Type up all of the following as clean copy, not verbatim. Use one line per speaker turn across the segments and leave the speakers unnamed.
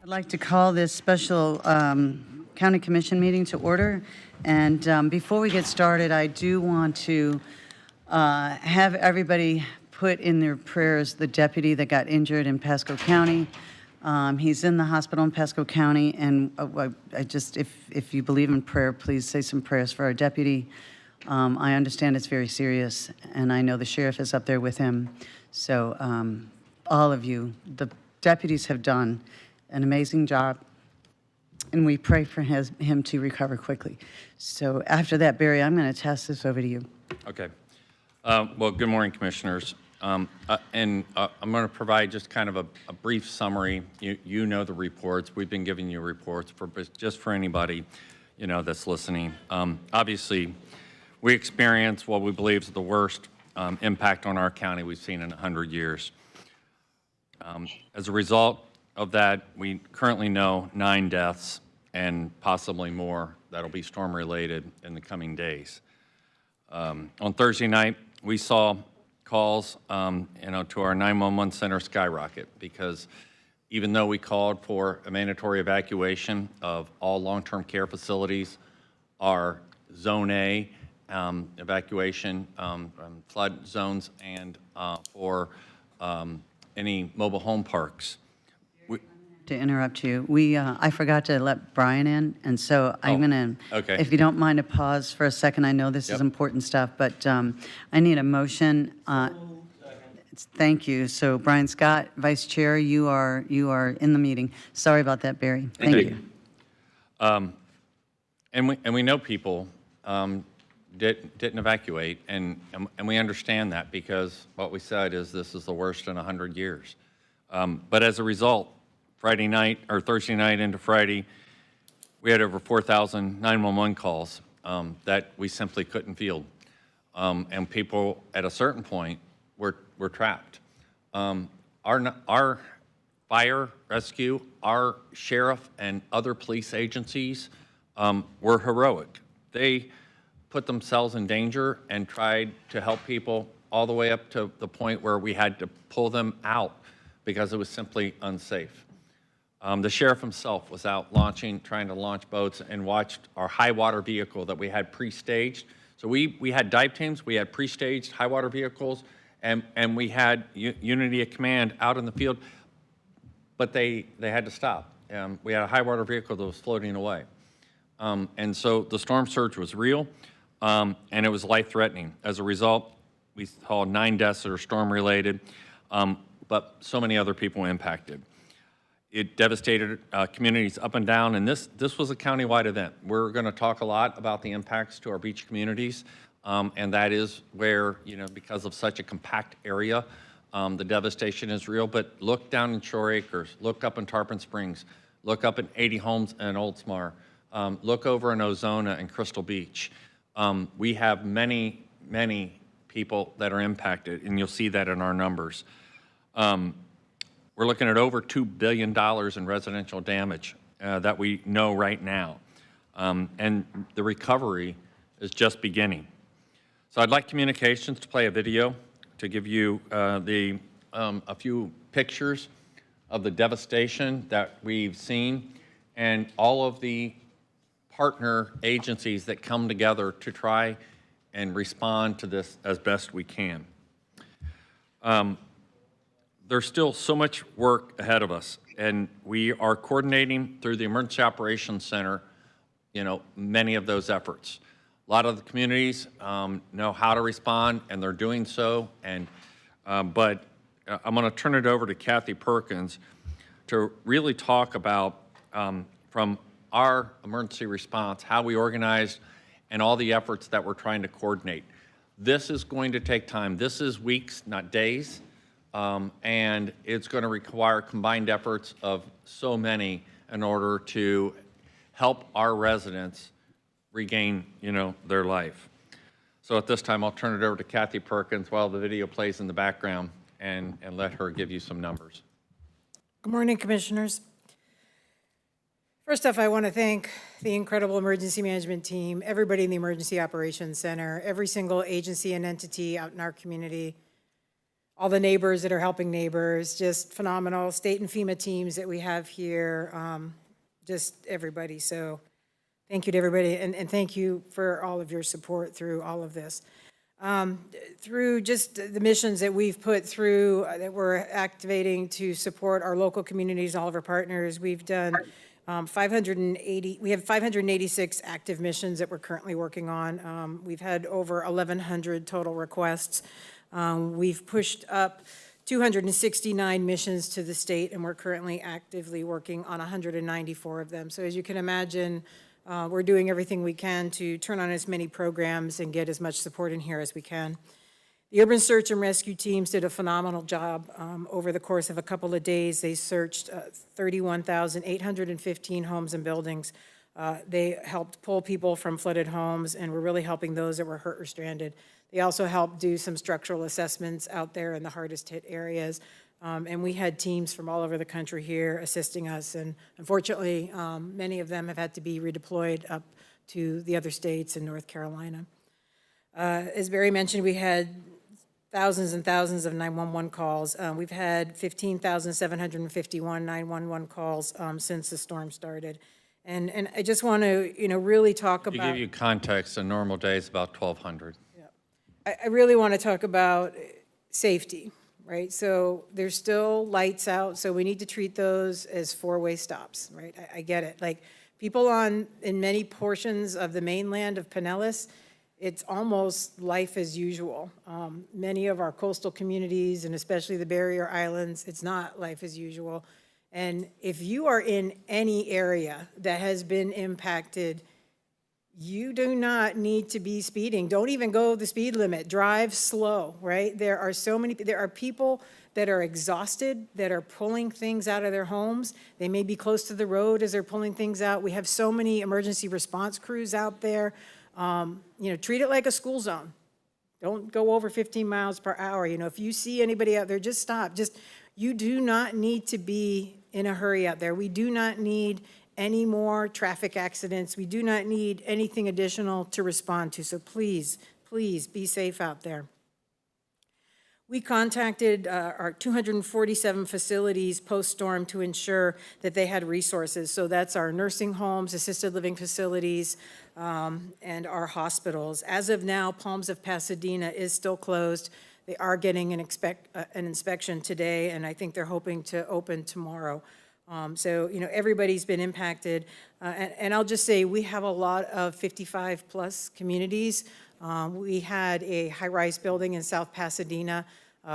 I'd like to call this special County Commission meeting to order. And before we get started, I do want to have everybody put in their prayers the deputy that got injured in Pasco County. He's in the hospital in Pasco County, and I just, if you believe in prayer, please say some prayers for our deputy. I understand it's very serious, and I know the sheriff is up there with him. So all of you, the deputies have done an amazing job, and we pray for him to recover quickly. So after that, Barry, I'm going to pass this over to you.
Okay. Well, good morning, Commissioners. I'm going to provide just kind of a brief summary. You know the reports. We've been giving you reports just for anybody, that's listening. Obviously, we experienced what we believe is the worst impact on our county we've seen in 100 years. As a result of that, we currently know 9 deaths and possibly more that'll be storm-related in the coming days. On Thursday night, we saw calls, to our 911 center skyrocket because even though we called for a mandatory evacuation of all long-term care facilities, our Zone A evacuation flood zones, and for any mobile home parks.
To interrupt you, I forgot to let Brian in, and so I'm going to,
okay.
if you don't mind, to pause for a second. I know this is important stuff, but I need a motion. Thank you. So Brian Scott, Vice Chair, you are in the meeting. Sorry about that, Barry. Thank you.
And we know people didn't evacuate, and we understand that because what we said is this is the worst in 100 years. But as a result, Friday night or Thursday night into Friday, we had over 4,000 911 calls that we simply couldn't field. And people at a certain point were trapped. Our fire rescue, our sheriff and other police agencies were heroic. They put themselves in danger and tried to help people all the way up to the point where we had to pull them out because it was simply unsafe. The sheriff himself was out trying to launch boats, and watched our high water vehicle that we had pre-staged. So we had dive teams, we had pre-staged high water vehicles, and we had unity of command out in the field, but they had to stop. We had a high water vehicle that was floating away. And so the storm surge was real, and it was life-threatening. As a result, we saw 9 deaths that are storm-related, but so many other people impacted. It devastated communities up and down, and this was a countywide event. We're going to talk a lot about the impacts to our beach communities, and that is where, because of such a compact area, the devastation is real. But look down in Shore Acres, look up in Tarpon Springs, look up in 80 Homes and Oldsmar, look over in Ozona and Crystal Beach. We have many, many people that are impacted, and you'll see that in our numbers. We're looking at over $2 billion in residential damage that we know right now. And the recovery is just beginning. So I'd like communications to play a video to give you a few pictures of the devastation that we've seen and all of the partner agencies that come together to try and respond to this as best we can. There's still so much work ahead of us, and we are coordinating through the Emergency Operations Center, many of those efforts. A lot of the communities know how to respond, and they're doing so. But I'm going to turn it over to Kathy Perkins to really talk about, from our emergency response, how we organized and all the efforts that we're trying to coordinate. This is going to take time. This is weeks, not days. And it's going to require combined efforts of so many in order to help our residents regain, their life. So at this time, I'll turn it over to Kathy Perkins while the video plays in the background and let her give you some numbers.
Good morning, Commissioners. First off, I want to thank the incredible emergency management team, everybody in the Emergency Operations Center, every single agency and entity out in our community. all the neighbors that are helping neighbors, just phenomenal. State and FEMA teams that we have here, just everybody. So thank you to everybody, and thank you for all of your support through all of this. Through just the missions that we've put through, that we're activating to support our local communities, all of our partners, we've done 580, we have 586 active missions that we're currently working on. We've had over 1,100 total requests. We've pushed up 269 missions to the state, and we're currently actively working on 194 of them. So as you can imagine, we're doing everything we can to turn on as many programs and get as much support in here as we can. The Urban Search and Rescue teams did a phenomenal job. Over the course of a couple of days, they searched 31,815 homes and buildings. They helped pull people from flooded homes, and were really helping those that were hurt or stranded. They also helped do some structural assessments out there in the hardest hit areas. And we had teams from all over the country here assisting us. And unfortunately, many of them have had to be redeployed up to the other states in North Carolina. As Barry mentioned, we had thousands and thousands of 911 calls. We've had 15,751 911 calls since the storm started. And I just want to, really talk
To
about.
give you context, a normal day is about 1,200.
I really want to talk about safety, right? So there's still lights out, so we need to treat those as four-way stops, right? I get it. Like, people in many portions of the mainland of Pinellas, it's almost life as usual. Many of our coastal communities, and especially the barrier islands, it's not life as usual. And if you are in any area that has been impacted, you do not need to be speeding. Don't even go the speed limit. Drive slow, right? There are people that are exhausted, that are pulling things out of their homes. They may be close to the road as they're pulling things out. We have so many emergency response crews out there. Treat it like a school zone. Don't go over 15 miles per hour. If you see anybody out there, just stop. You do not need to be in a hurry out there. We do not need any more traffic accidents. We do not need anything additional to respond to. So please, please be safe out there. We contacted our 247 facilities post-storm to ensure that they had resources. So that's our nursing homes, assisted living facilities, and our hospitals. As of now, Palms of Pasadena is still closed. They are getting an inspection today, and I think they're hoping to open tomorrow. So, everybody's been impacted. And I'll just say, we have a lot of 55-plus communities. We had a high-rise building in South Pasadena.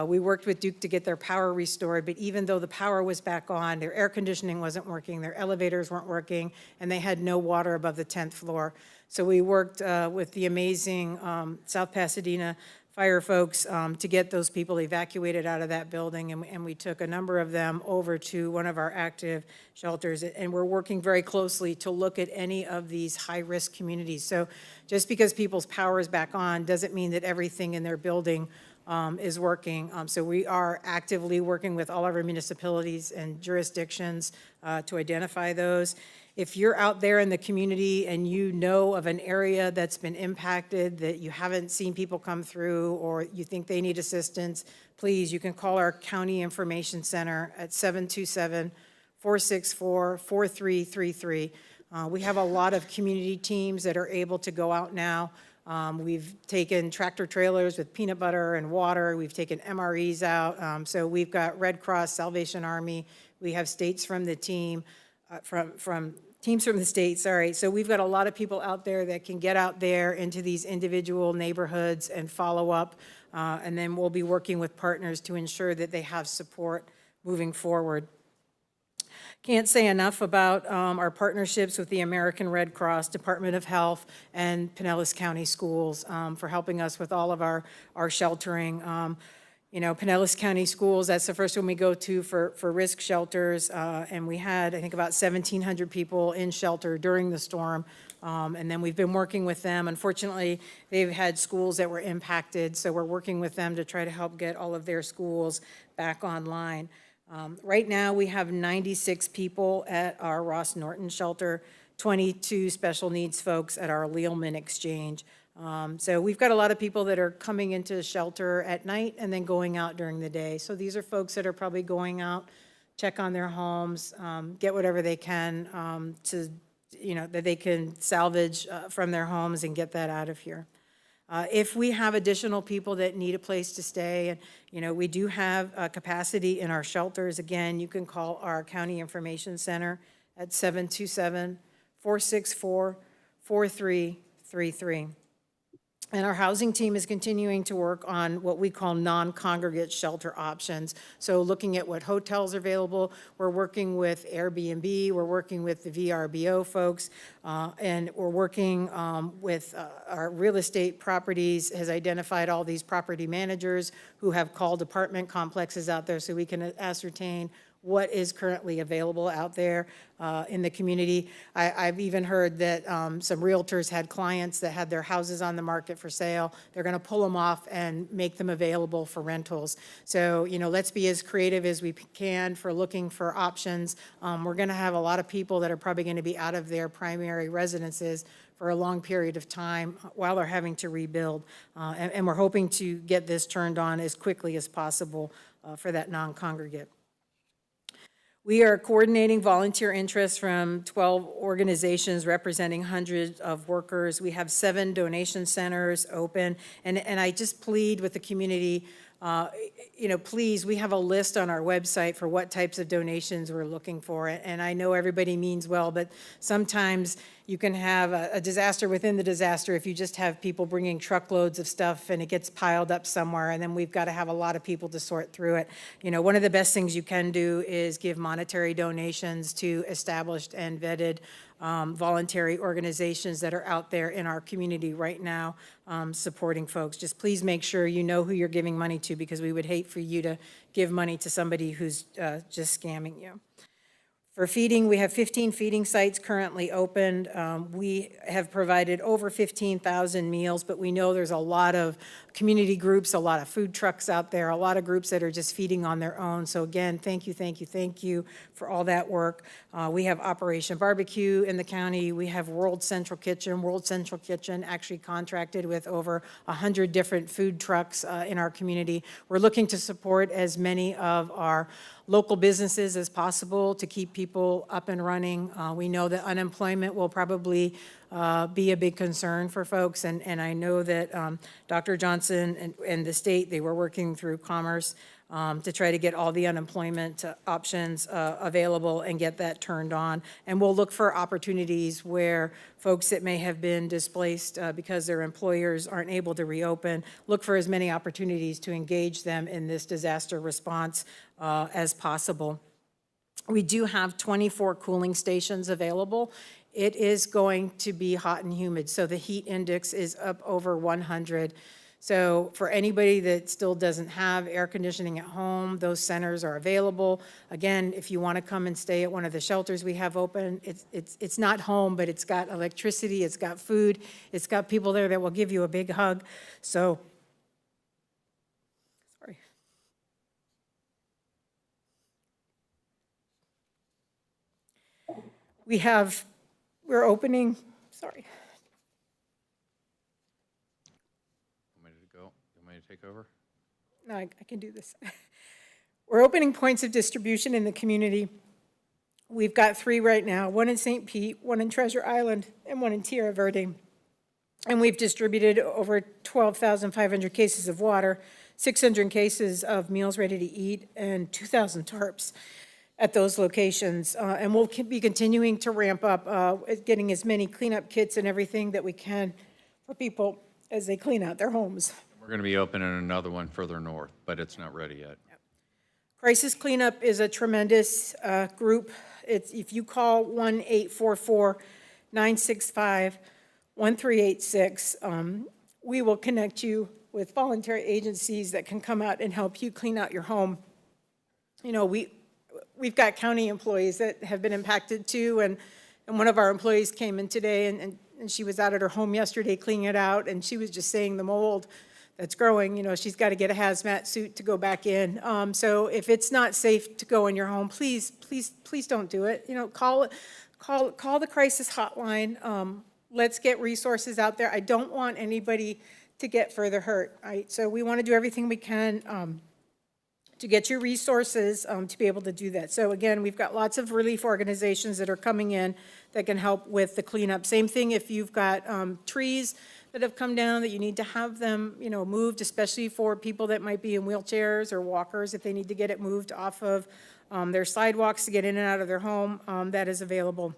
We worked with Duke to get their power restored, but even though the power was back on, their air conditioning wasn't working, their elevators weren't working, and they had no water above the 10th floor. So we worked with the amazing South Pasadena fire folks to get those people evacuated out of that building, and we took a number of them over to one of our active shelters, and we're working very closely to look at any of these high-risk communities. So just because people's power is back on doesn't mean that everything in their building is working. So we are actively working with all of our municipalities and jurisdictions to identify those. If you're out there in the community and you know of an area that's been impacted, that you haven't seen people come through, or you think they need assistance, please, you can call our County Information Center at 727-464-4333. We have a lot of community teams that are able to go out now. We've taken tractor trailers with peanut butter and water. We've taken MREs out. So we've got Red Cross, Salvation Army. We have states from the team, teams from the state, sorry. So we've got a lot of people out there that can get out there into these individual neighborhoods and follow up. And then we'll be working with partners to ensure that they have support moving forward. Can't say enough about our partnerships with the American Red Cross, Department of Health, and Pinellas County Schools for helping us with all of our sheltering. Pinellas County Schools, that's the first one we go to for risk shelters, and we had, I think, about 1,700 people in shelter during the storm, and then we've been working with them. Unfortunately, they've had schools that were impacted, so we're working with them to try to help get all of their schools back online. Right now, we have 96 people at our Ross Norton shelter, 22 special needs folks at our Lealman Exchange. So we've got a lot of people that are coming into the shelter at night and then going out during the day. So these are folks that are probably going out, check on their homes, get whatever they can that they can salvage from their homes and get that out of here. If we have additional people that need a place to stay, and, we do have capacity in our shelters, again, you can call our County Information Center at 727-464-4333. And our housing team is continuing to work on what we call non-congregate shelter options. So looking at what hotels are available, we're working with Airbnb, we're working with the VRBO folks, and we're working with our real estate properties has identified all these property managers who have called apartment complexes out there so we can ascertain what is currently available out there in the community. I've even heard that some realtors had clients that had their houses on the market for sale. They're going to pull them off and make them available for rentals. So, let's be as creative as we can for looking for options. We're going to have a lot of people that are probably going to be out of their primary residences for a long period of time while they're having to rebuild. And we're hoping to get this turned on as quickly as possible for that non-congregate. We are coordinating volunteer interest from 12 organizations representing hundreds of workers. We have 7 donation centers open, and I just plead with the community, please, we have a list on our website for what types of donations we're looking for, and I know everybody means well, but sometimes you can have a disaster within the disaster if you just have people bringing truckloads of stuff and it gets piled up somewhere, and then we've got to have a lot of people to sort through it. One of the best things you can do is give monetary donations to established and vetted voluntary organizations that are out there in our community right now supporting folks. Just please make sure you know who you're giving money to, because we would hate for you to give money to somebody who's just scamming you. For feeding, we have 15 feeding sites currently opened. We have provided over 15,000 meals, but we know there's a lot of community groups, a lot of food trucks out there, a lot of groups that are just feeding on their own. So again, thank you for all that work. We have Operation Barbecue in the county. We have World Central Kitchen. World Central Kitchen actually contracted with over 100 different food trucks in our community. We're looking to support as many of our local businesses as possible to keep people up and running. We know that unemployment will probably be a big concern for folks, and I know that Dr. Johnson and the state, they were working through Commerce to try to get all the unemployment options available and get that turned on. And we'll look for opportunities where folks that may have been displaced because their employers aren't able to reopen, look for as many opportunities to engage them in this disaster response as possible. We do have 24 cooling stations available. It is going to be hot and humid, so the heat index is up over 100. So for anybody that still doesn't have air conditioning at home, those centers are available. Again, if you want to come and stay at one of the shelters we have open, it's not home, but it's got electricity, it's got food, it's got people there that will give you a big hug. So, sorry. We're opening, sorry.
Want me to go? You want me to take over?
No, I can do this. We're opening points of distribution in the community. We've got 3 right now, one in St. Pete, one in Treasure Island, and one in Tierra Verde. And we've distributed over 12,500 cases of water, 600 cases of meals ready to eat, and 2,000 tarps at those locations. And we'll be continuing to ramp up getting as many cleanup kits and everything that we can for people as they clean out their homes.
We're going to be opening another one further north, but it's not ready yet.
Crisis Cleanup is a tremendous group. If you call 1-844-965-1386, we will connect you with voluntary agencies that can come out and help you clean out your home. We've got county employees that have been impacted too, and one of our employees came in today, and she was out at her home yesterday cleaning it out, and she was just saying the mold that's growing, she's got to get a hazmat suit to go back in. So if it's not safe to go in your home, please don't do it. Call the crisis hotline. let's get resources out there. I don't want anybody to get further hurt, right? So we want to do everything we can to get your resources to be able to do that. So again, we've got lots of relief organizations that are coming in that can help with the cleanup. Same thing if you've got trees that have come down that you need to have them, moved, especially for people that might be in wheelchairs or walkers, if they need to get it moved off of their sidewalks to get in and out of their home, that is available.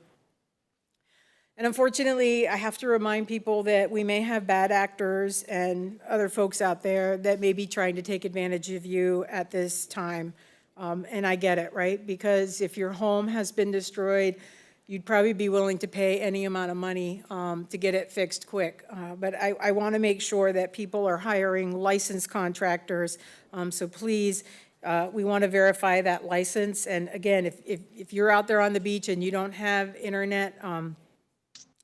And unfortunately, I have to remind people that we may have bad actors and other folks out there that may be trying to take advantage of you at this time. And I get it, right? Because if your home has been destroyed, you'd probably be willing to pay any amount of money to get it fixed quick. But I want to make sure that people are hiring licensed contractors. So please, we want to verify that license. And again, if you're out there on the beach and you don't have internet,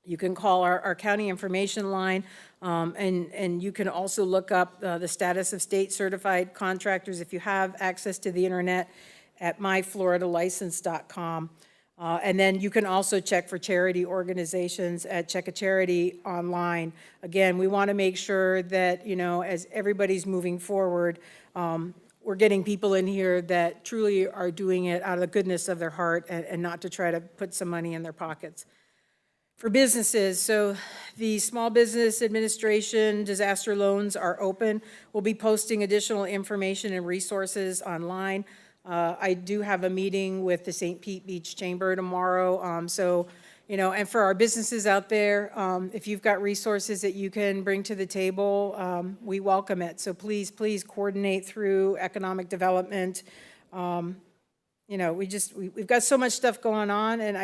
you can call our county information line, and you can also look up the status of state certified contractors if you have access to the internet at myfloridalicense.com. And then you can also check for charity organizations at Check a Charity online. Again, we want to make sure that, as everybody's moving forward, we're getting people in here that truly are doing it out of the goodness of their heart and not to try to put some money in their pockets. For businesses, so the Small Business Administration disaster loans are open. We'll be posting additional information and resources online. I do have a meeting with the St. Pete Beach Chamber tomorrow. And for our businesses out there, if you've got resources that you can bring to the table, we welcome it. So please coordinate through economic development. We've got so much stuff going on, and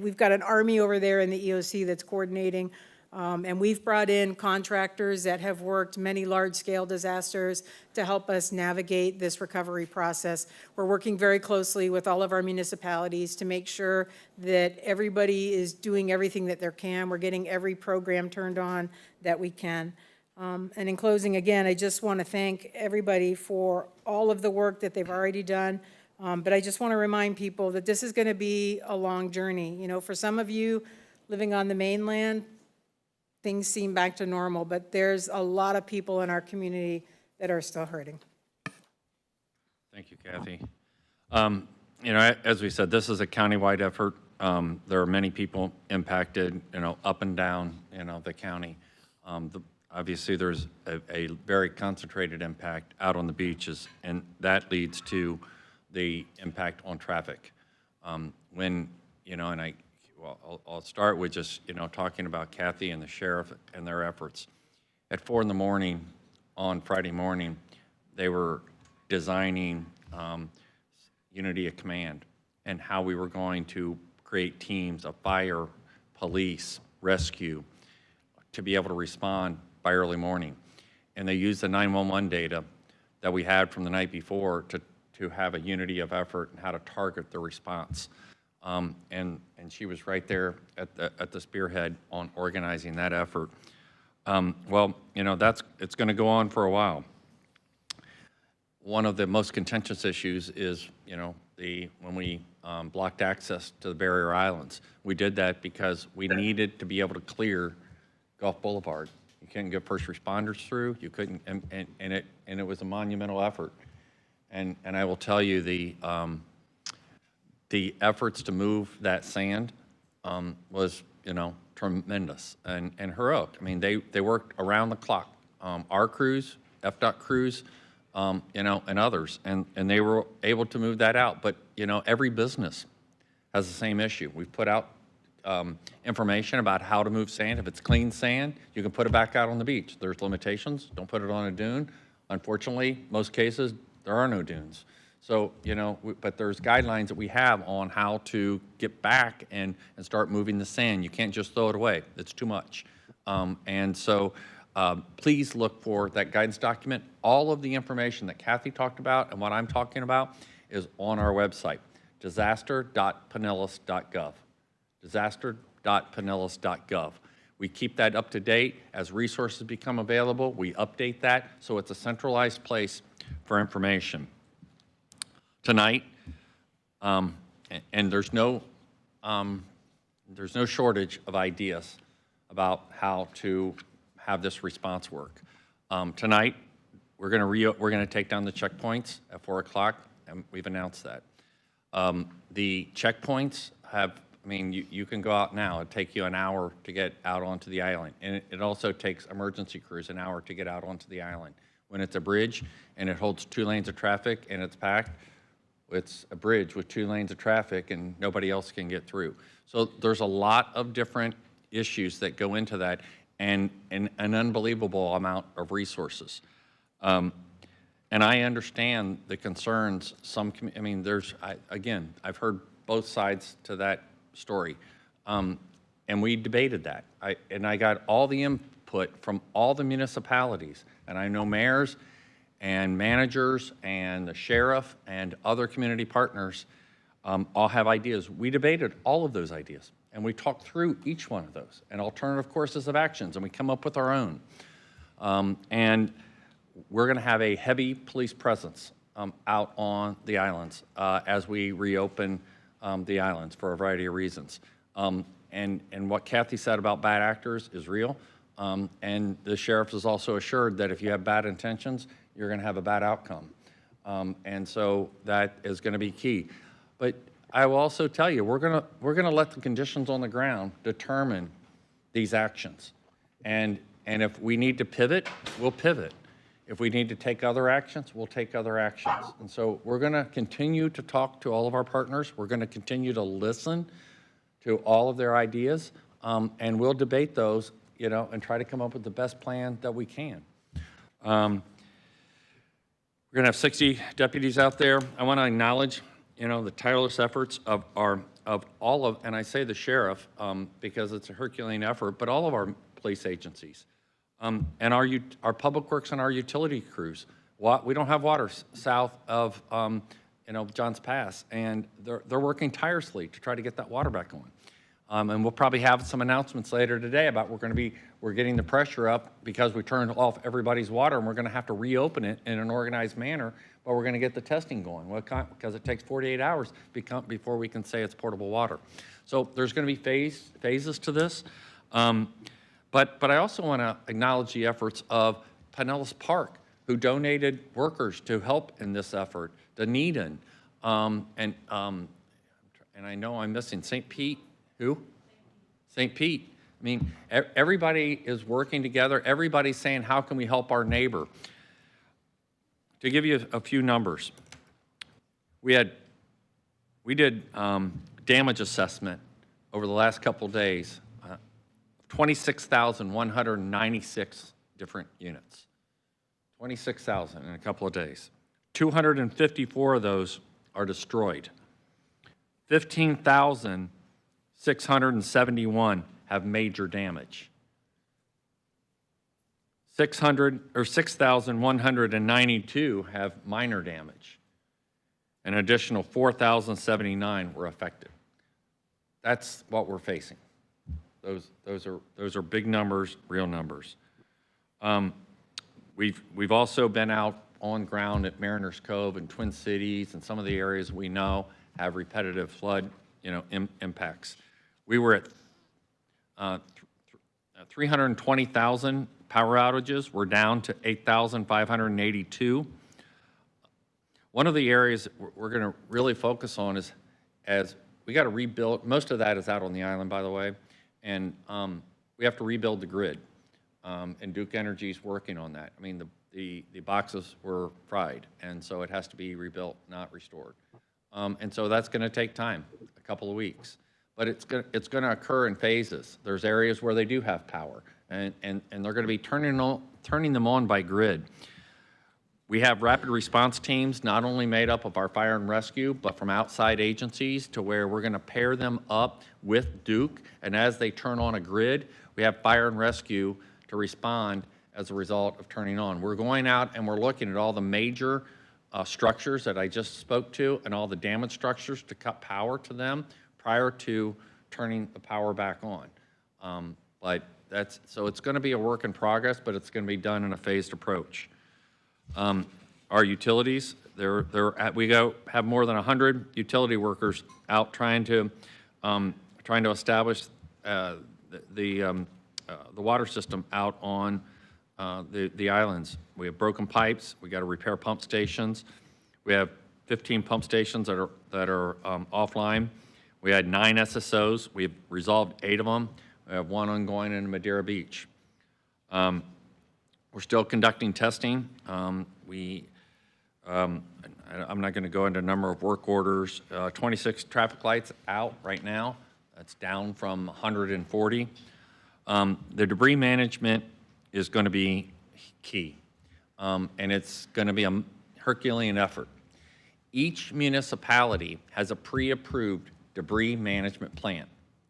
we've got an army over there in the EOC that's coordinating, and we've brought in contractors that have worked many large-scale disasters to help us navigate this recovery process. We're working very closely with all of our municipalities to make sure that everybody is doing everything that they can. We're getting every program turned on that we can. And in closing, again, I just want to thank everybody for all of the work that they've already done. But I just want to remind people that this is going to be a long journey. For some of you living on the mainland, things seem back to normal, but there's a lot of people in our community that are still hurting.
Thank you, Kathy. As we said, this is a countywide effort. There are many people impacted, up and down, the county. Obviously, there's a very concentrated impact out on the beaches, and that leads to the impact on traffic. I'll start with just, talking about Kathy and the sheriff and their efforts. At 4 in the morning on Friday morning, they were designing unity of command and how we were going to create teams of fire, police, rescue to be able to respond by early morning. And they used the 911 data that we had from the night before to have a unity of effort and how to target the response. And she was right there at the spearhead on organizing that effort. It's going to go on for a while. One of the most contentious issues is, when we blocked access to the barrier islands. We did that because we needed to be able to clear Gulf Boulevard. You couldn't get first responders through. You couldn't, and it was a monumental effort. And I will tell you, the efforts to move that sand was, tremendous and heroic. I mean, they worked around the clock. Our crews, FDOT crews, and others, and they were able to move that out. But, every business has the same issue. We've put out information about how to move sand. If it's clean sand, you can put it back out on the beach. There's limitations. Don't put it on a dune. Unfortunately, most cases, there are no dunes. So, but there's guidelines that we have on how to get back and start moving the sand. You can't just throw it away. It's too much. Please look for that guidance document. All of the information that Kathy talked about and what I'm talking about is on our website, disaster.pinellas.gov. Disaster.pinellas.gov. We keep that up to date. As resources become available, we update that so it's a centralized place for information. Tonight, and there's no shortage of ideas about how to have this response work. Tonight, we're going to take down the checkpoints at 4 o'clock, and we've announced that. The checkpoints have, I mean, you can go out now. It'd take you an hour to get out onto the island. And it also takes emergency crews an hour to get out onto the island. When it's a bridge and it holds 2 lanes of traffic and it's packed, it's a bridge with 2 lanes of traffic and nobody else can get through. So there's a lot of different issues that go into that and an unbelievable amount of resources. And I understand the concerns. I mean, again, I've heard both sides to that story. And we debated that. I got all the input from all the municipalities. And I know mayors and managers and the sheriff and other community partners all have ideas. We debated all of those ideas. And we talked through each one of those and alternative courses of actions. And we come up with our own. And we're going to have a heavy police presence out on the islands as we reopen the islands for a variety of reasons. And what Kathy said about bad actors is real. And the sheriff is also assured that if you have bad intentions, you're going to have a bad outcome. And so that is going to be key. But I will also tell you, we're going to let the conditions on the ground determine these actions. And if we need to pivot, we'll pivot. If we need to take other actions, we'll take other actions. And so we're going to continue to talk to all of our partners. We're going to continue to listen to all of their ideas, and we'll debate those, you know, and try to come up with the best plan that we can. We're going to have 60 deputies out there. I want to acknowledge, you know, the tireless efforts of all of, and I say the sheriff because it's a Herculean effort, but all of our police agencies. And our public works and our utility crews. We don't have water south of you know, Johns Pass, and they're working tirelessly to try to get that water back on. And we'll probably have some announcements later today about we're getting the pressure up because we turned off everybody's water, and we're going to have to reopen it in an organized manner, but we're going to get the testing going because it takes 48 hours before we can say it's portable water. So there's going to be phases to this. But I also want to acknowledge the efforts of Pinellas Park, who donated workers to help in this effort, Dunedin, and I know I'm missing St. Pete. Who? St. Pete. I mean, everybody is working together. Everybody's saying, how can we help our neighbor? To give you a few numbers, we did damage assessment over the last couple of days. 26,196 different units. 26,000 in a couple of days. 254 of those are destroyed. 15,671 have major damage. 6,192 have minor damage. An additional 4,079 were affected. That's what we're facing. Those are big numbers, real numbers. We've also been out on ground at Mariners Cove and Twin Cities and some of the areas we know have repetitive flood, you know, impacts. We were at 320,000 power outages. We're down to 8,582. One of the areas we're going to really focus on is as we got to rebuild. Most of that is out on the island, by the way. And we have to rebuild the grid, and Duke Energy is working on that. I mean, the boxes were fried, and so it has to be rebuilt, not restored. And so that's going to take time, a couple of weeks. But it's going to occur in phases. There's areas where they do have power, and they're going to be turning them on by grid. We have rapid response teams, not only made up of our fire and rescue, but from outside agencies to where we're going to pair them up with Duke. And as they turn on a grid, we have fire and rescue to respond as a result of turning on. We're going out and we're looking at all the major structures that I just spoke to and all the damaged structures to cut power to them prior to turning the power back on. So it's going to be a work in progress, but it's going to be done in a phased approach. Our utilities, we have more than 100 utility workers out trying to establish the the water system out on the islands. We have broken pipes. We got to repair pump stations. We have 15 pump stations that are offline. We had 9 SSOs. We've resolved 8 of them. We have 1 ongoing in Madeira Beach. We're still conducting testing. I'm not going to go into a number of work orders. 26 traffic lights out right now. That's down from 140. The debris management is going to be key, and it's going to be a Herculean effort. Each municipality has a pre-approved debris management plan.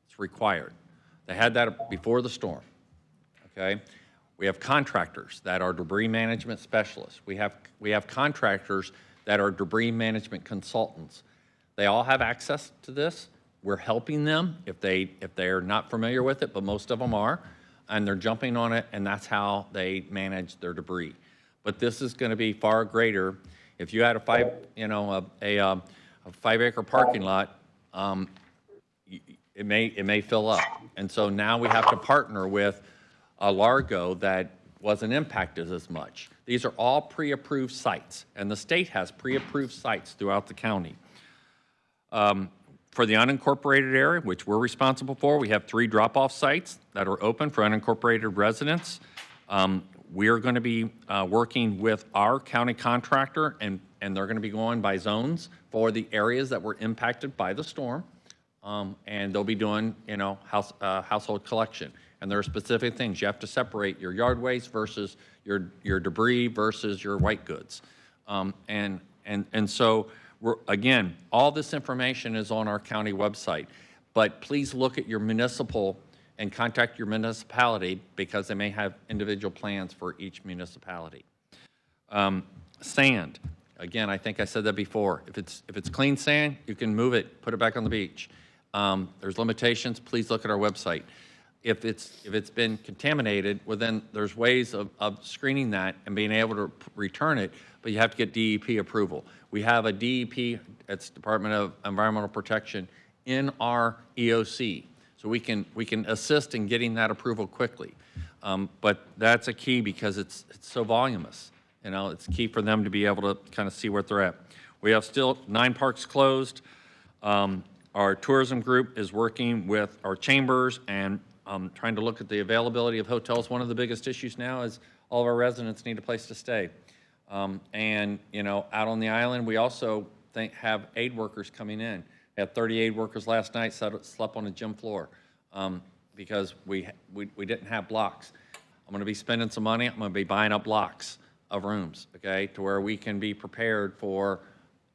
It's required. They had that before the storm, okay? We have contractors that are debris management specialists. We have contractors that are debris management consultants. They all have access to this. We're helping them if they're not familiar with it, but most of them are, and they're jumping on it, and that's how they manage their debris. But this is going to be far greater. If you had a 5-acre parking lot, it may fill up, and so now we have to partner with a Largo that wasn't impacted as much. These are all pre-approved sites, and the state has pre-approved sites throughout the county. For the unincorporated area, which we're responsible for, we have 3 drop-off sites that are open for unincorporated residents. We are going to be working with our county contractor, and they're going to be going by zones for the areas that were impacted by the storm, and they'll be doing, household collection. And there are specific things. You have to separate your yard waste versus your debris versus your white goods. And so, again, all this information is on our county website. But please look at your municipal and contact your municipality because they may have individual plans for each municipality. Sand. Again, I think I said that before. If it's clean sand, you can move it, put it back on the beach. There's limitations. Please look at our website. If it's been contaminated, well, then there's ways of screening that and being able to return it, but you have to get DEP approval. We have a DEP, it's Department of Environmental Protection, in our EOC, so we can assist in getting that approval quickly. But that's a key because it's so voluminous. It's key for them to be able to kind of see where they're at. We have still 9 parks closed. Our tourism group is working with our chambers and trying to look at the availability of hotels. One of the biggest issues now is all of our residents need a place to stay. And, out on the island, we also have aid workers coming in. We had 30 aid workers last night slept on a gym floor because we didn't have blocks. I'm going to be spending some money. I'm going to be buying up blocks of rooms, okay, to where we can be prepared for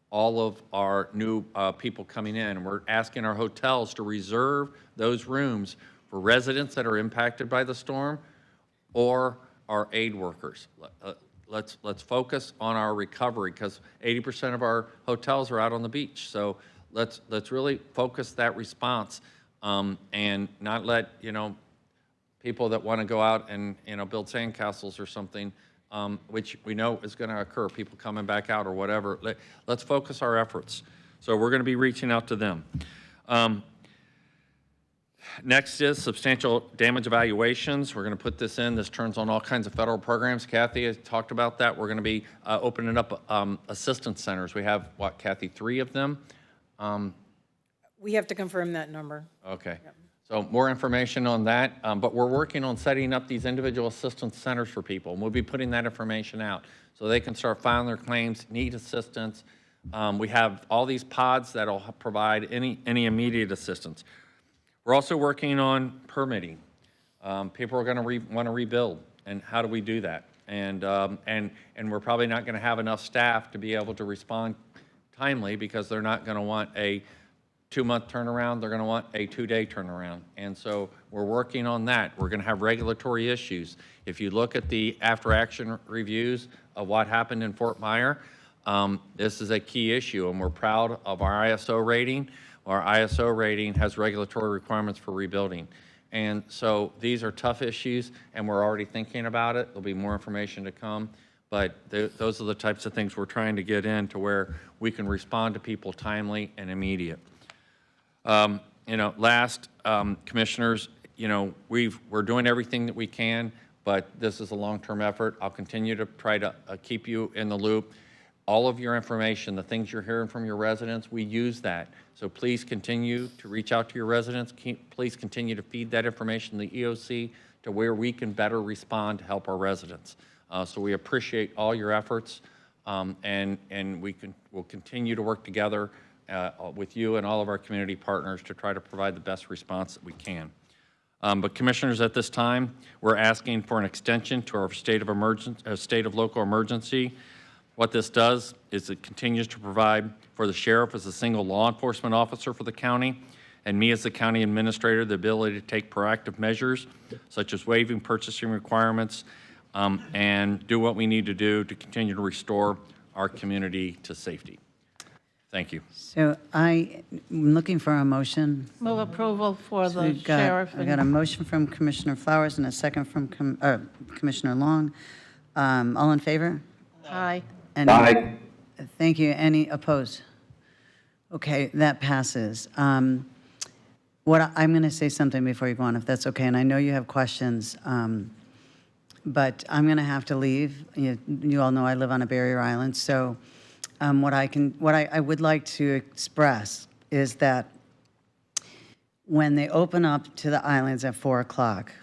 all of our new people coming in. And we're asking our hotels to reserve those rooms for residents that are impacted by the storm or our aid workers. Let's focus on our recovery because 80% of our hotels are out on the beach. So let's really focus that response and not let people that want to go out and build sandcastles or something, which we know is going to occur, people coming back out or whatever. Let's focus our efforts. So we're going to be reaching out to them. Next is substantial damage evaluations. We're going to put this in. This turns on all kinds of federal programs. Kathy has talked about that. We're going to be opening up assistance centers. We have, what, Kathy, 3 of them?
We have to confirm that number.
Okay.
Yep.
So more information on that. But we're working on setting up these individual assistance centers for people. And we'll be putting that information out so they can start filing their claims, need assistance. We have all these pods that will provide any immediate assistance. We're also working on permitting. People are going to want to rebuild, and how do we do that? And we're probably not going to have enough staff to be able to respond timely because they're not going to want a 2-month turnaround. They're going to want a 2-day turnaround. And so we're working on that. We're going to have regulatory issues. If you look at the after-action reviews of what happened in Fort Myer, this is a key issue, and we're proud of our ISO rating. Our ISO rating has regulatory requirements for rebuilding. And so these are tough issues, and we're already thinking about it. There'll be more information to come, but those are the types of things we're trying to get in to where we can respond to people timely and immediate. Last, commissioners, we're doing everything that we can, but this is a long-term effort. I'll continue to try to keep you in the loop. All of your information, the things you're hearing from your residents, we use that. So please continue to reach out to your residents. Please continue to feed that information to the EOC to where we can better respond to help our residents. So we appreciate all your efforts, and we'll continue to work together with you and all of our community partners to try to provide the best response that we can. But commissioners, at this time, we're asking for an extension to our state of local emergency. What this does is it continues to provide for the sheriff as a single law enforcement officer for the county, and me as the county administrator, the ability to take proactive measures, such as waiving purchasing requirements, and do what we need to do to continue to restore our community to safety. Thank you.
So I'm looking for a motion.
Move approval for
So
the
we've got-
sheriff.
I got a motion from Commissioner Flowers and a second from Commissioner Long. All in favor?
Aye.
Aye. Thank you. Any opposed? Okay, that passes. I'm going to say something before you go on, if that's okay, and I know you have questions, but I'm going to have to leave. You all know I live on a barrier island, so what I would like to express is that when they open up to the islands at 4 o'clock,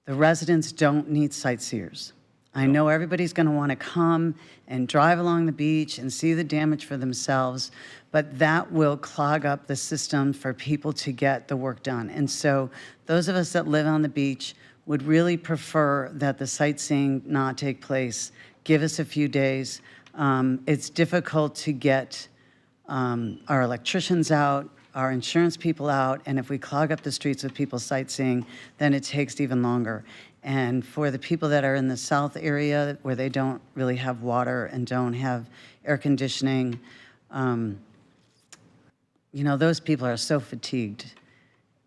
the residents don't need sightseers. I know everybody's going to want to come and drive along the beach and see the damage for themselves, but that will clog up the system for people to get the work done. And so those of us that live on the beach would really prefer that the sightseeing not take place. Give us a few days. It's difficult to get our electricians out, our insurance people out, and if we clog up the streets with people sightseeing, then it takes even longer. And for the people that are in the south area where they don't really have water and don't have air conditioning, those people are so fatigued.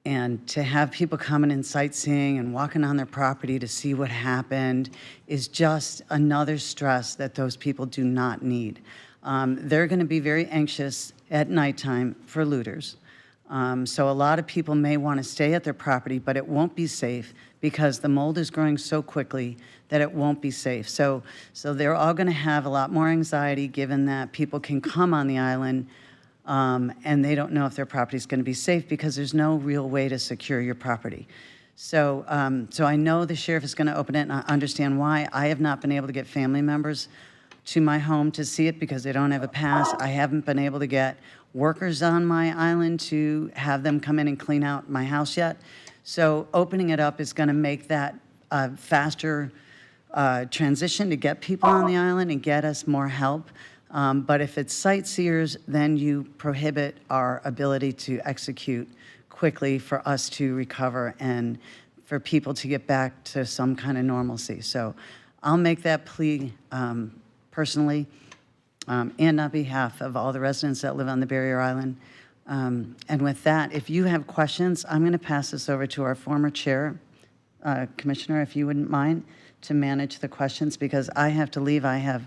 And to have people coming and sightseeing and walking on their property to see what happened is just another stress that those people do not need. They're going to be very anxious at nighttime for looters. So a lot of people may want to stay at their property, but it won't be safe because the mold is growing so quickly that it won't be safe. So they're all going to have a lot more anxiety given that people can come on the island and they don't know if their property is going to be safe because there's no real way to secure your property. So I know the sheriff is going to open it, and I understand why. I have not been able to get family members to my home to see it because they don't have a pass. I haven't been able to get workers on my island to have them come in and clean out my house yet. So opening it up is going to make that a faster transition to get people on the island and get us more help. But if it's sightseers, then you prohibit our ability to execute quickly for us to recover and for people to get back to some kind of normalcy. So I'll make that plea personally and on behalf of all the residents that live on the barrier island. And with that, if you have questions, I'm going to pass this over to our former chair, Commissioner, if you wouldn't mind, to manage the questions because I have to leave. I have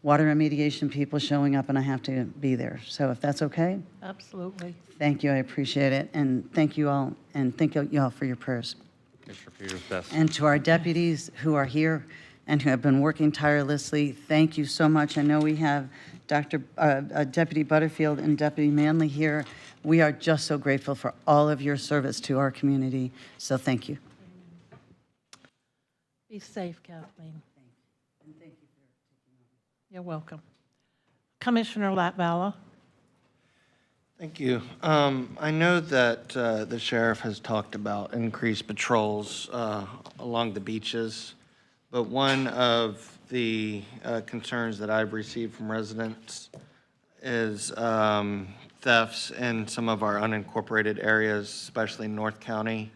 water remediation people showing up and I have to be there. So if that's okay?
Absolutely.
Thank you, I appreciate it. And thank you all, and thank you all for your prayers.
Commissioner Peters, best.
And to our deputies who are here and who have been working tirelessly, thank you so much. I know we have Deputy Butterfield and Deputy Manley here. We are just so grateful for all of your service to our community, so thank you.
Be safe, Kathleen. You're welcome. Commissioner Latvala.
Thank you. I know that the sheriff has talked about increased patrols along the beaches, but one of the concerns that I've received from residents is thefts in some of our unincorporated areas, especially North County.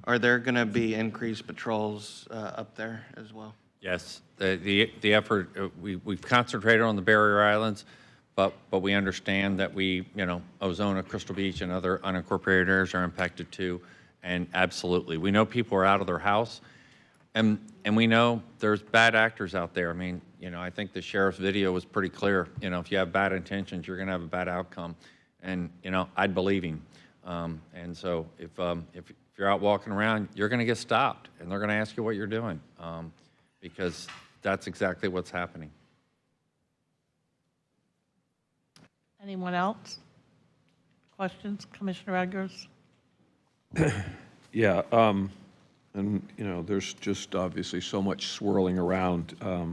Are there going to be increased patrols up there as well?
Yes, the effort, we've concentrated on the barrier islands, but we understand that Ozona, Crystal Beach, and other unincorporated areas are impacted too, and absolutely. We know people are out of their house, and we know there's bad actors out there. I mean, I think the sheriff's video was pretty clear. If you have bad intentions, you're going to have a bad outcome, and I'd believe him. And so if if you're out walking around, you're going to get stopped, and they're going to ask you what you're doing, because that's exactly what's happening.
Anyone else? Questions? Commissioner Edgar's?
Yeah, and, you know, there's just obviously so much swirling around, a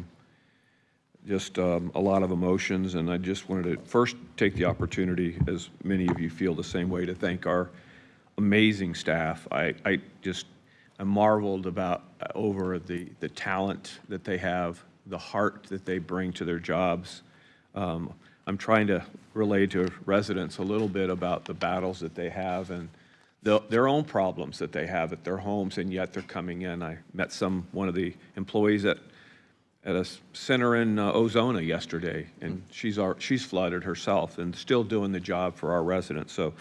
lot of emotions, and I just wanted to first take the opportunity, as many of you feel the same way, to thank our amazing staff. I marveled over the talent that they have, the heart that they bring to their jobs. I'm trying to relay to residents a little bit about the battles that they have and their own problems that they have at their homes, and yet they're coming in. I met one of the employees at a center in Ozona yesterday, and she's flooded herself and still doing the job for our residents. So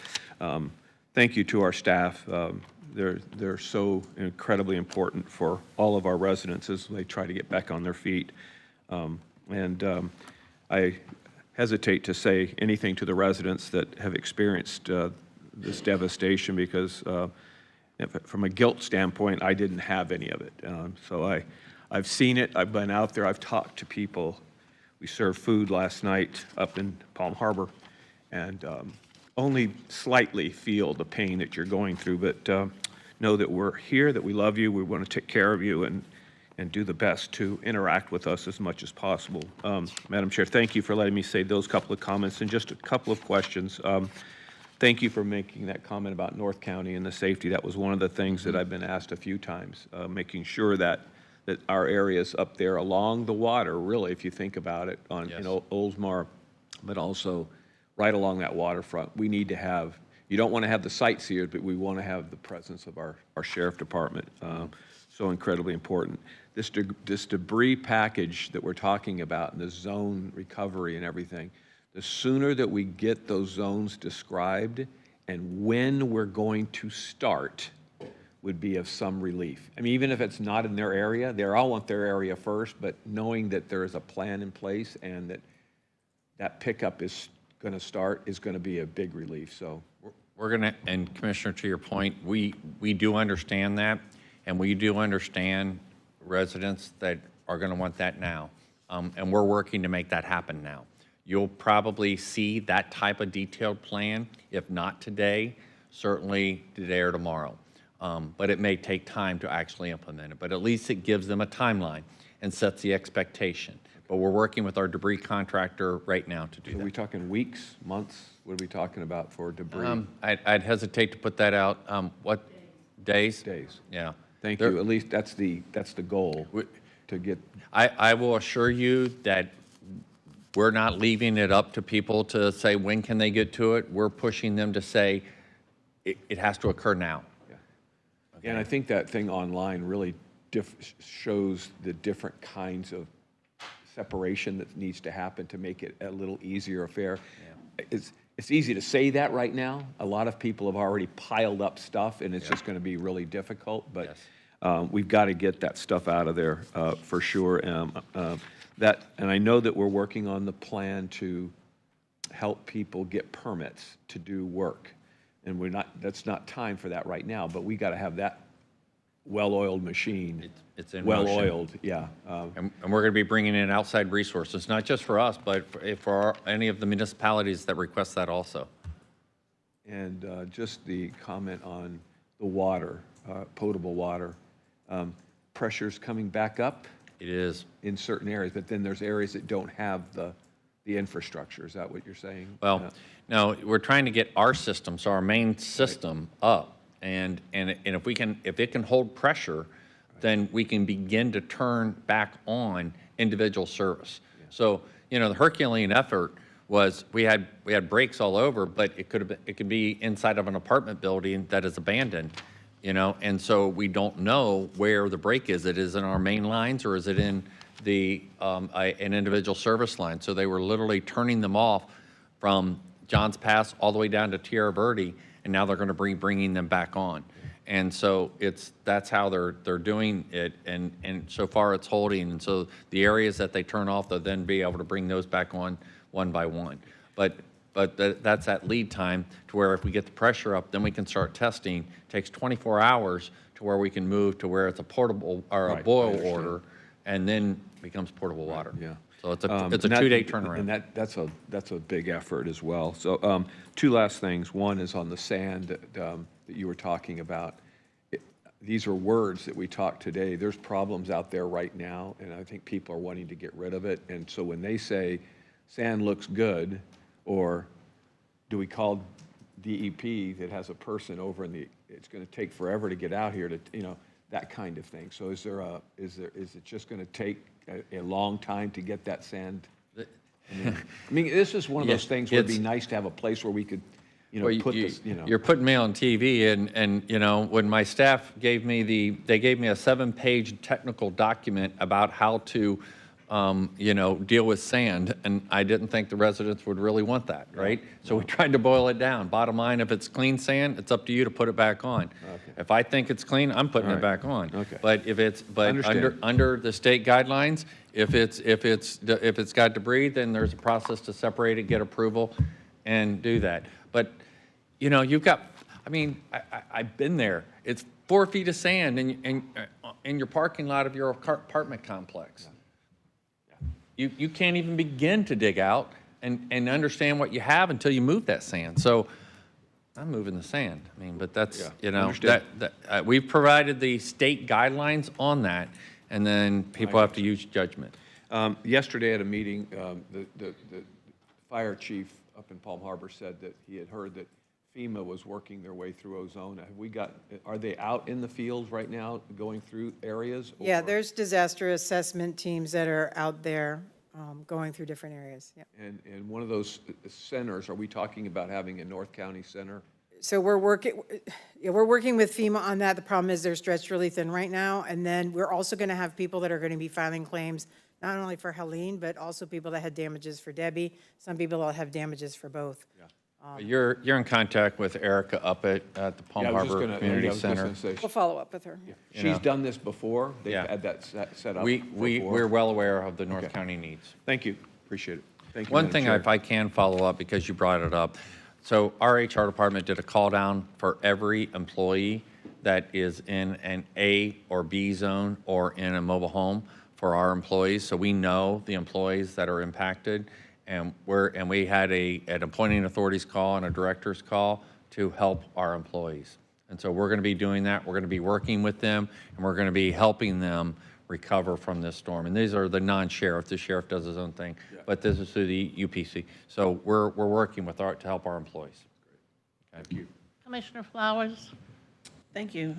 thank you to our staff. They're so incredibly important for all of our residents as they try to get back on their feet. I hesitate to say anything to the residents that have experienced this devastation because from a guilt standpoint, I didn't have any of it. So I've seen it, I've been out there, I've talked to people. We served food last night up in Palm Harbor, and only slightly feel the pain that you're going through, but know that we're here, that we love you, we want to take care of you, and do the best to interact with us as much as possible. Madam Chair, thank you for letting me say those couple of comments, and just a couple of questions. Thank you for making that comment about North County and the safety. That was one of the things that I've been asked a few times, making sure that our areas up there along the water, really, if you think about it, on
Yes.
Oldsmar, but also right along that waterfront, we need to have, you don't want to have the sightseers, but we want to have the presence of our sheriff department. So incredibly important. This debris package that we're talking about and the zone recovery and everything, the sooner that we get those zones described and when we're going to start would be of some relief. I mean, even if it's not in their area, they all want their area first, but knowing that there is a plan in place and that pickup is going to start is going to be a big relief. So
We're going to, and Commissioner, to your point, we do understand that, and we do understand residents that are going to want that now. And we're working to make that happen now. You'll probably see that type of detailed plan, if not today, certainly today or tomorrow. But it may take time to actually implement it. But at least it gives them a timeline and sets the expectation. But we're working with our debris contractor right now to do
are we
that.
talking weeks, months? What are we talking about for debris?
I'd hesitate to put that out. What, days?
Days.
Yeah.
Thank
There-
you. At least that's the goal, to get,
I will assure you that we're not leaving it up to people to say, when can they get to it? We're pushing them to say, it has to occur now.
and I think that thing online really shows the different kinds of separation that needs to happen to make it a little easier affair. It's easy to say that right now. A lot of people have already piled up stuff, and it's just going to be really difficult. But we've got to get that stuff out of there for sure. And I know that we're working on the plan to help people get permits to do work, and that's not time for that right now. But we got to have that well-oiled machine.
It's in motion.
Well-oiled, yeah.
And we're going to be bringing in outside resources, not just for us, but for any of the municipalities that request that also.
And just the comment on the water, potable water. Pressure's coming back up
It is.
in certain areas, but then there's areas that don't have the infrastructure. Is that what you're saying?
Well, no, we're trying to get our system, so our main system up. And if it can hold pressure, then we can begin to turn back on individual service. So, the Herculean effort was we had breaks all over, but it could be inside of an apartment building that is abandoned, and so we don't know where the break is. It is in our main lines, or is it in an individual service line? So they were literally turning them off from Johns Pass all the way down to Tierra Verde, and now they're going to be bringing them back on. And so that's how they're doing it, and so far it's holding. And so the areas that they turn off, they'll then be able to bring those back on one by one. But but that's that lead time to where if we get the pressure up, then we can start testing. Takes 24 hours to where we can move to where it's a portable, or a
Right, I
boil
understand.
order, and then becomes portable water.
Yeah.
So it's a
And that-
2-day
And
turnaround.
that's a big effort as well. So two last things. One is on the sand that you were talking about. These are words that we talked today. There's problems out there right now, and I think people are wanting to get rid of it. And so when they say sand looks good, or do we call DEP that has a person over in the, it's going to take forever to get out here to, that kind of thing. So is it just going to take a long time to get that sand? I mean, this is one of those
Yeah,
things where it'd be
it's-
nice to have a place where we could,
Well,
put this,
You're putting me on TV, and when my staff gave me they gave me a 7-page technical document about how to, deal with sand, and I didn't think the residents would really want that, right? So we tried to boil it down. Bottom line, if it's clean sand, it's up to you to put it back on. If I think it's clean, I'm putting it back on.
Okay.
But
Understand.
under the state guidelines, if it's got debris, then there's a process to separate it, get approval, and do that. But, you've got, I've been there. It's 4 feet of sand in your parking lot of your apartment complex. You can't even begin to dig out and understand what you have until you move that sand. So I'm moving the sand. But that's,
Yeah, understood.
we've provided the state guidelines on that, and then people have to use judgment.
Yesterday at a meeting, the fire chief up in Palm Harbor said that he had heard that FEMA was working their way through Ozona. Are they out in the fields right now, going through areas?
Yeah,
or-
there's disaster assessment teams that are out there going through different areas. Yeah.
And one of those centers, are we talking about having a North County center?
So we're working with FEMA on that. The problem is they're stretched really thin right now. And then we're also going to have people that are going to be filing claims, not only for Helene, but also people that had damages for Debbie. Some people that have damages for both.
You're in contact with Erica up at the Palm
Yeah, I was just
Harbor
gonna-
Community
yeah, I was just
Center.
gonna say,
We'll follow up with her.
she's done this before? They've
Yeah.
had that set up
We're
before?
well aware of the North
Okay.
County needs.
Thank you, appreciate it. Thank you,
One
Madam
thing,
Chair.
if I can follow up, because you brought it up. So our HR department did a call down for every employee that is in an A or B zone or in a mobile home for our employees. So we know the employees that are impacted. And we had an appointing authorities call and a director's call to help our employees. And so we're going to be doing that. We're going to be working with them, and we're going to be helping them recover from this storm. And these are the non-sheriff. The sheriff does his own thing, but this is through the UPC. So we're working with to help our employees.
Thank you.
Commissioner Flowers?
Thank you,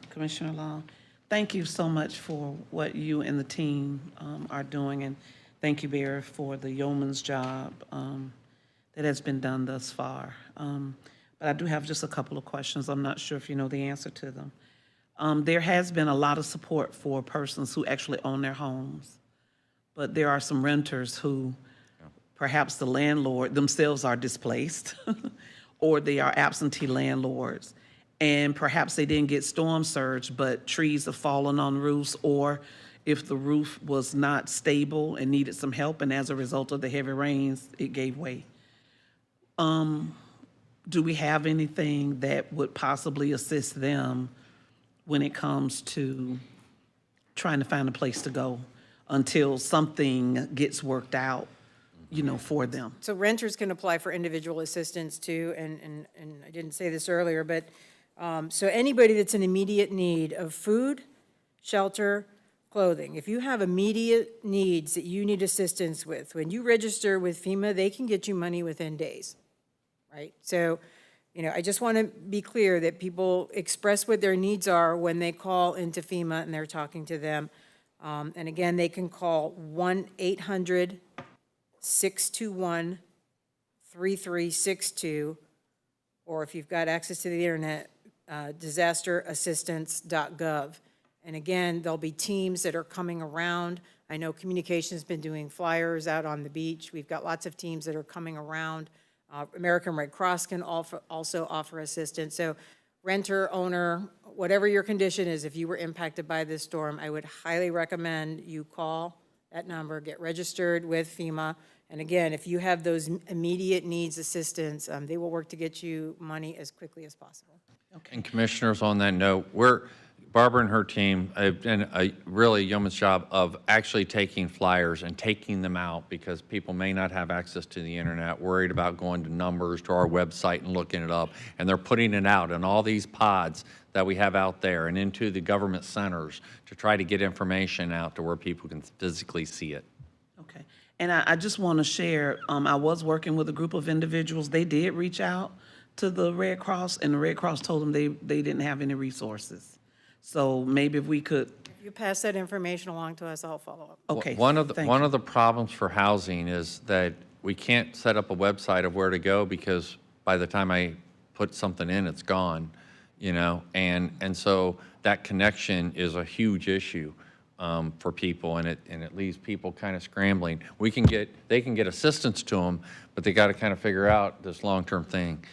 Commissioner Long. Thank you so much for what you and the team are doing, and thank you, Bear, for the yeoman's job that has been done thus far. But I do have just a couple of questions. I'm not sure if you know the answer to them. There has been a lot of support for persons who actually own their homes, but there are some renters who perhaps the landlord themselves are displaced, or they are absentee landlords, and perhaps they didn't get storm surge, but trees have fallen on roofs, or if the roof was not stable and needed some help, and as a result of the heavy rains, it gave way. Do we have anything that would possibly assist them when it comes to trying to find a place to go until something gets worked out, for them?
So renters can apply for individual assistance too, and I didn't say this earlier, but, so anybody that's in immediate need of food, shelter, clothing, if you have immediate needs that you need assistance with, when you register with FEMA, they can get you money within days, right? So, I just want to be clear that people express what their needs are when they call into FEMA and they're talking to them. And again, they can call 1-800-621-3362, or if you've got access to the internet, disasterassistance.gov. And again, there'll be teams that are coming around. I know Communications has been doing flyers out on the beach. We've got lots of teams that are coming around. American Red Cross can also offer assistance. So renter, owner, whatever your condition is, if you were impacted by this storm, I would highly recommend you call that number, get registered with FEMA. And again, if you have those immediate needs assistance, they will work to get you money as quickly as possible.
And commissioners, on that note, Barbara and her team have done a really yeoman's job of actually taking flyers and taking them out because people may not have access to the internet, worried about going to Numbers, to our website and looking it up. And they're putting it out in all these pods that we have out there and into the government centers to try to get information out to where people can physically see it.
Okay. And I just want to share, I was working with a group of individuals. They did reach out to the Red Cross, and the Red Cross told them they didn't have any resources. So maybe if we could,
If you pass that information along to us, I'll follow up.
okay.
One of
thank you.
the problems for housing is that we can't set up a website of where to go because by the time I put something in, it's gone, you know? And so that connection is a huge issue for people, and it leaves people kind of scrambling. They can get assistance to them, but they got to kind of figure out this long-term thing.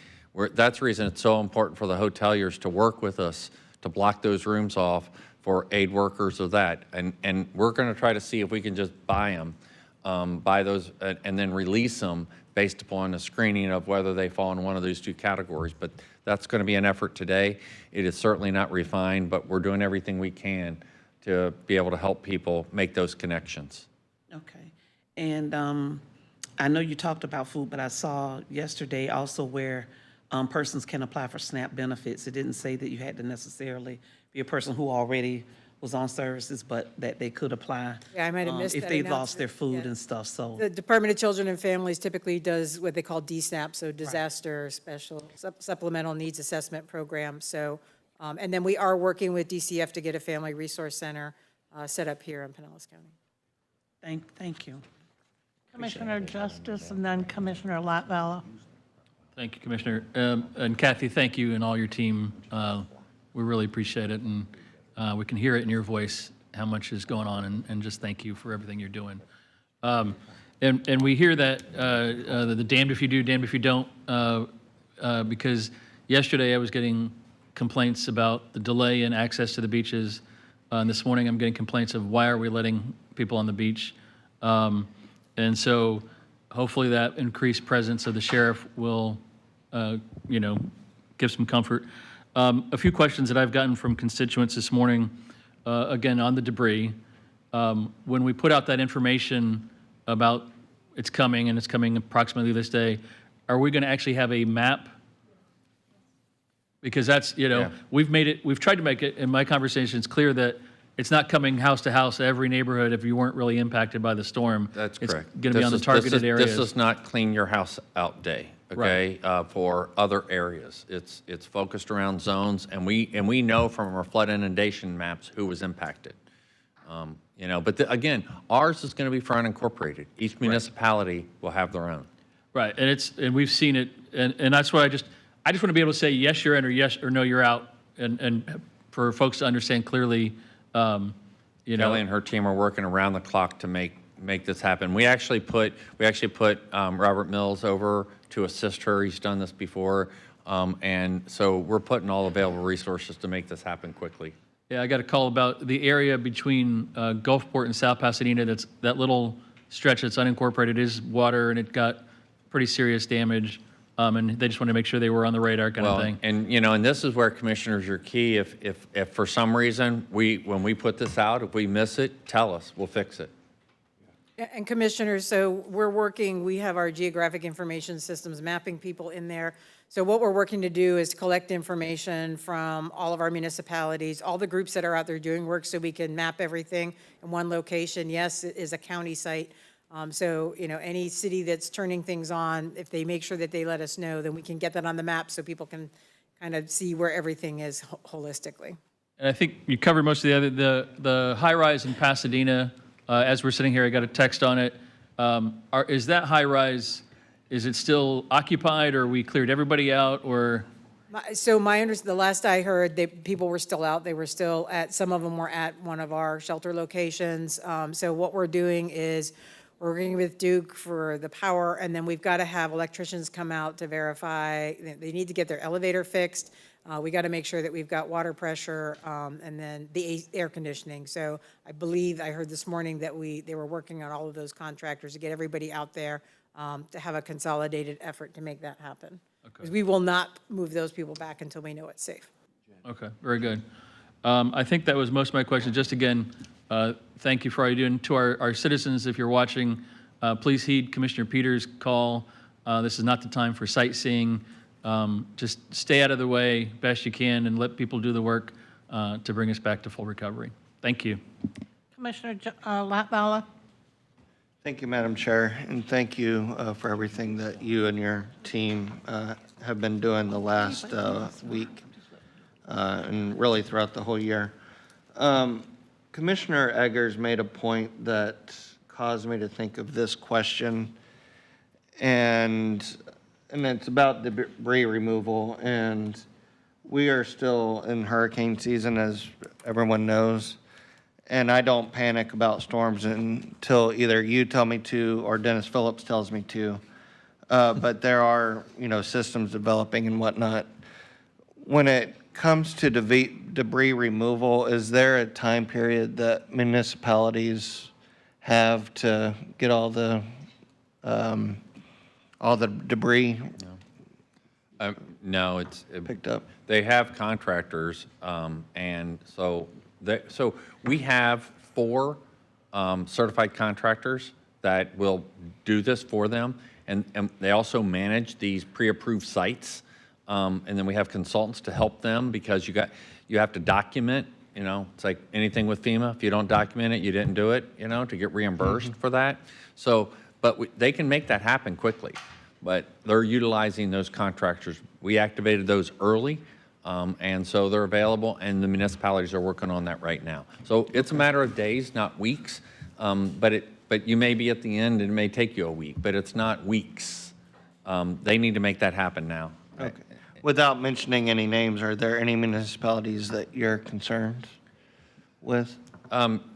That's the reason it's so important for the hoteliers to work with us to block those rooms off for aid workers of that. And we're going to try to see if we can just buy them, buy those, and then release them based upon a screening of whether they fall in one of those two categories. But that's going to be an effort today. It is certainly not refined, but we're doing everything we can to be able to help people make those connections.
Okay. And I know you talked about food, but I saw yesterday also where persons can apply for SNAP benefits. It didn't say that you had to necessarily be a person who already was on services, but that they could apply.
Yeah, I might have missed
if
that
they lost their
announcement.
food
Yeah.
and stuff, so.
The Department of Children and Families typically does what they call DSNAP, so Disaster Special Supplemental Needs Assessment Program. So, and then we are working with DCF to get a family resource center set up here in Pinellas County.
Thank you.
Commissioner Justice and then Commissioner Latvala.
Thank you, Commissioner. And Kathy, thank you and all your team. We really appreciate it, and we can hear it in your voice how much is going on, and just thank you for everything you're doing. And we hear that the damned if you do, damned if you don't, because yesterday I was getting complaints about the delay in access to the beaches. And this morning I'm getting complaints of why are we letting people on the beach? And so hopefully that increased presence of the sheriff will, give some comfort. A few questions that I've gotten from constituents this morning, again, on the debris. When we put out that information about it's coming, and it's coming approximately this day, are we going to actually have a map? Because that's,
Yeah.
we've tried to make it, in my conversations, clear that it's not coming house to house, every neighborhood, if you weren't really impacted by the storm.
That's correct.
It's going to be on the
This
targeted areas.
is not clean your house out day, okay, for other areas. It's focused around zones, and we know from our flood inundation maps who was impacted. But again, ours is going to be for unincorporated. Each municipality will have their own.
Right, and we've seen it, and that's why I just want to be able to say, yes, you're in, or yes, or no, you're out, and for folks to understand clearly,
Kelly and her team are working around the clock to make this happen. We actually put Robert Mills over to assist her. He's done this before, and so we're putting all available resources to make this happen quickly.
Yeah, I got a call about the area between Gulfport and South Pasadena. That little stretch that's unincorporated is water, and it got pretty serious damage. And they just wanted to make sure they were on the radar kind of thing.
And this is where commissioners are key. If for some reason when we put this out, if we miss it, tell us, we'll fix it.
And Commissioners, so we have our geographic information systems mapping people in there. So what we're working to do is collect information from all of our municipalities, all the groups that are out there doing work, so we can map everything in one location. Yes, it is a county site. So, any city that's turning things on, if they make sure that they let us know, then we can get that on the map so people can kind of see where everything is holistically.
And I think you covered most of the high rise in Pasadena. As we're sitting here, I got a text on it. Is that high rise? Is it still occupied, or we cleared everybody out, or?
So the last I heard, people were still out. They were still some of them were at one of our shelter locations. So what we're doing is we're working with Duke for the power, and then we've got to have electricians come out to verify. They need to get their elevator fixed. We got to make sure that we've got water pressure, and then the air conditioning. So I believe, I heard this morning that they were working on all of those contractors to get everybody out there, to have a consolidated effort to make that happen. Because we will not move those people back until we know it's safe.
Okay, very good. I think that was most of my questions. Just again, thank you for all you're doing. To our citizens, if you're watching, please heed Commissioner Peters' call. This is not the time for sightseeing. Just stay out of the way best you can and let people do the work to bring us back to full recovery. Thank you.
Commissioner Latvala?
Thank you, Madam Chair, and thank you for everything that you and your team have been doing the last week and really throughout the whole year. Commissioner Eggers made a point that caused me to think of this question, and it's about debris removal. And we are still in hurricane season, as everyone knows. And I don't panic about storms until either you tell me to or Dennis Phillips tells me to. But there are, systems developing and whatnot. When it comes to debris removal, is there a time period that municipalities have to get all the debris
No, it's,
picked up?
they have contractors, and so we have 4 certified contractors that will do this for them, and they also manage these pre-approved sites. And then we have consultants to help them, because you have to document, it's like anything with FEMA. If you don't document it, you didn't do it, to get reimbursed for that. So, but they can make that happen quickly, but they're utilizing those contractors. We activated those early, and so they're available, and the municipalities are working on that right now. So it's a matter of days, not weeks, but you may be at the end, and it may take you a week, but it's not weeks. They need to make that happen now.
Okay. Without mentioning any names, are there any municipalities that you're concerned with?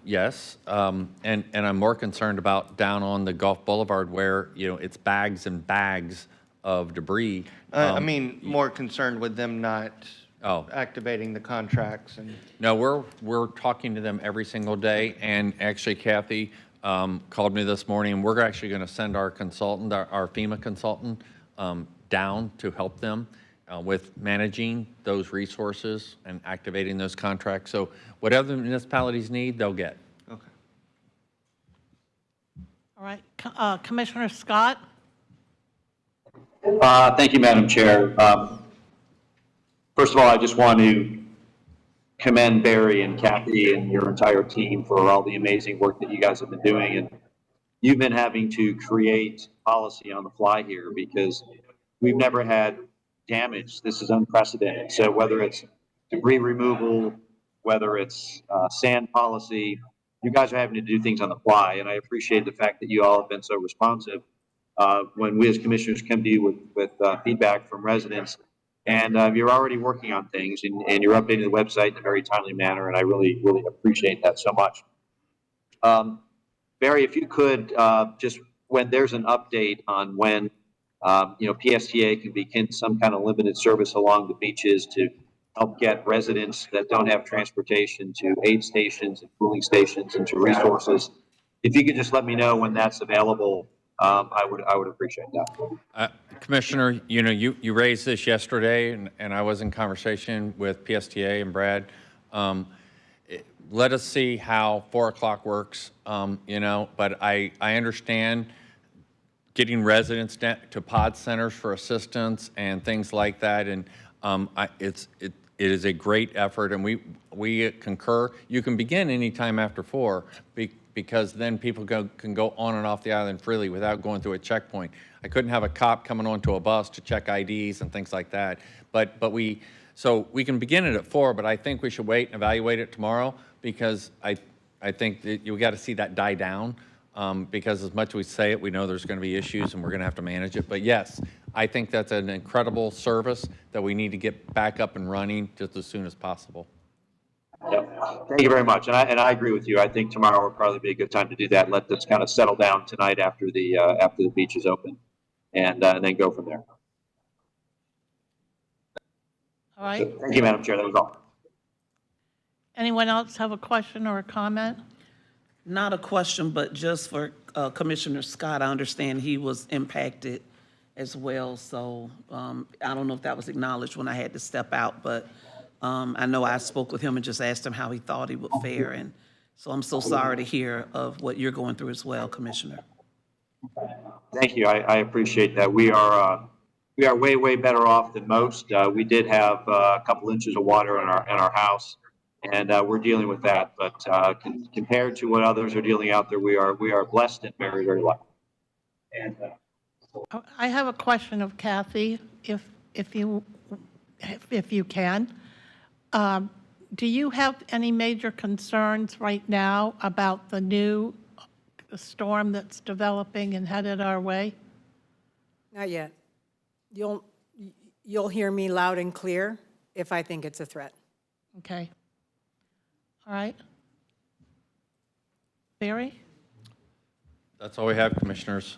Yes, and I'm more concerned about down on the Gulf Boulevard where, it's bags and bags of debris.
I mean, more concerned with them not
Oh.
activating the contracts and.
No, we're talking to them every single day, and actually Kathy called me this morning. We're actually going to send our consultant, our FEMA consultant, down to help them with managing those resources and activating those contracts. So whatever the municipalities need, they'll get.
Okay.
All right, Commissioner Scott?
Thank you, Madam Chair. First of all, I just want to commend Barry and Kathy and your entire team for all the amazing work that you guys have been doing. And you've been having to create policy on the fly here, because we've never had damage. This is unprecedented. So whether it's debris removal, whether it's sand policy, you guys are having to do things on the fly. And I appreciate the fact that you all have been so responsive when we as commissioners come to you with feedback from residents. And you're already working on things, and you're updating the website in a very timely manner, and I really, really appreciate that so much. Barry, if you could, just when there's an update on when, PSTA can begin some kind of limited service along the beaches to help get residents that don't have transportation to aid stations and cooling stations and to resources. If you could just let me know when that's available, I would appreciate that.
Commissioner, you raised this yesterday, and I was in conversation with PSTA and Brad. Let us see how 4 o'clock works, but I understand getting residents to pod centers for assistance and things like that, and it is a great effort, and we concur. You can begin anytime after 4, because then people can go on and off the island freely without going through a checkpoint. I couldn't have a cop coming onto a bus to check IDs and things like that. So we can begin it at 4, but I think we should wait and evaluate it tomorrow, because I think that you got to see that die down, because as much as we say it, we know there's going to be issues and we're going to have to manage it. But yes, I think that's an incredible service that we need to get back up and running just as soon as possible.
Yep. Thank you very much, and I agree with you. I think tomorrow would probably be a good time to do that. Let this kind of settle down tonight after the beach is open, and then go from there.
All right?
Thank you, Madam Chair. That was all.
Anyone else have a question or a comment?
Not a question, but just for Commissioner Scott, I understand he was impacted as well, so I don't know if that was acknowledged when I had to step out, but I know I spoke with him and just asked him how he thought he would fare, and so I'm so sorry to hear of what you're going through as well, Commissioner.
Thank you. I appreciate that. We are way, way better off than most. We did have a couple inches of water in our house, and we're dealing with that. But compared to what others are dealing out there, we are blessed and very, very lucky. And
I have a question of Kathy, if you can. Do you have any major concerns right now about the new storm that's developing and headed our way?
Not yet. You'll hear me loud and clear if I think it's a threat.
Okay. All right. Barry?
That's all we have, Commissioners.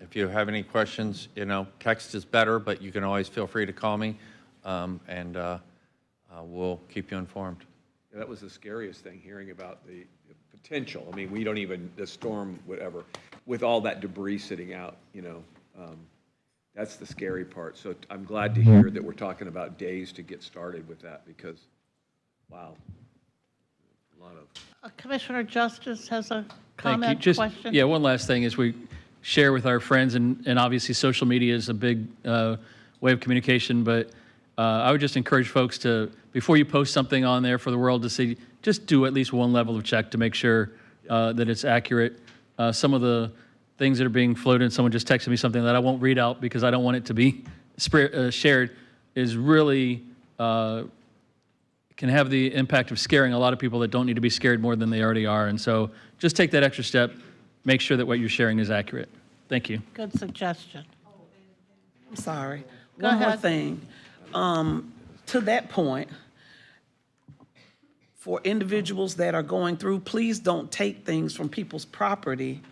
If you have any questions, text is better, but you can always feel free to call me, and we'll keep you informed.
Yeah, that was the scariest thing, hearing about the potential. I mean, we don't even, the storm, whatever, with all that debris sitting out, that's the scary part. So I'm glad to hear that we're talking about days to get started with that, because, wow, a lot of.
Commissioner Justice has a
Thank you.
comment,
Just,
question?
yeah, one last thing is we share with our friends, and obviously social media is a big way of communication, but I would just encourage folks to, before you post something on there for the world to see, just do at least one level of check to make sure that it's accurate. Some of the things that are being floated, someone just texted me something that I won't read out because I don't want it to be shared, is really can have the impact of scaring a lot of people that don't need to be scared more than they already are. And so just take that extra step, make sure that what you're sharing is accurate. Thank you.
Good suggestion.
I'm sorry.
Go
One more
ahead.
thing. To that point, for individuals that are going through, please don't take things from people's property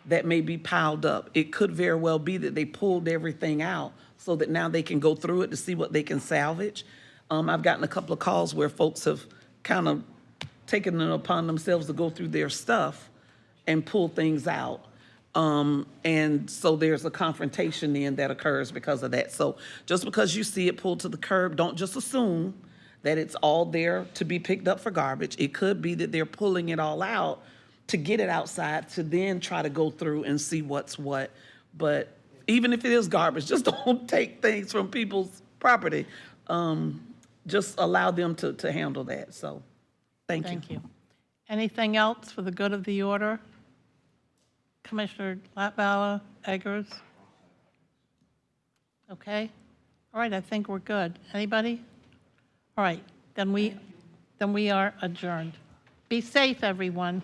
that may be piled up. It could very well be that they pulled everything out so that now they can go through it to see what they can salvage. I've gotten a couple of calls where folks have kind of taken it upon themselves to go through their stuff and pull things out. And so there's a confrontation then that occurs because of that. So just because you see it pulled to the curb, don't just assume that it's all there to be picked up for garbage. It could be that they're pulling it all out to get it outside to then try to go through and see what's what. But even if it is garbage, just don't take things from people's property. Just allow them to handle that. So thank you.
Thank you. Anything else for the good of the order? Commissioner Latvala, Eggers? Okay. All right, I think we're good. Anybody? All right, then we are adjourned. Be safe, everyone.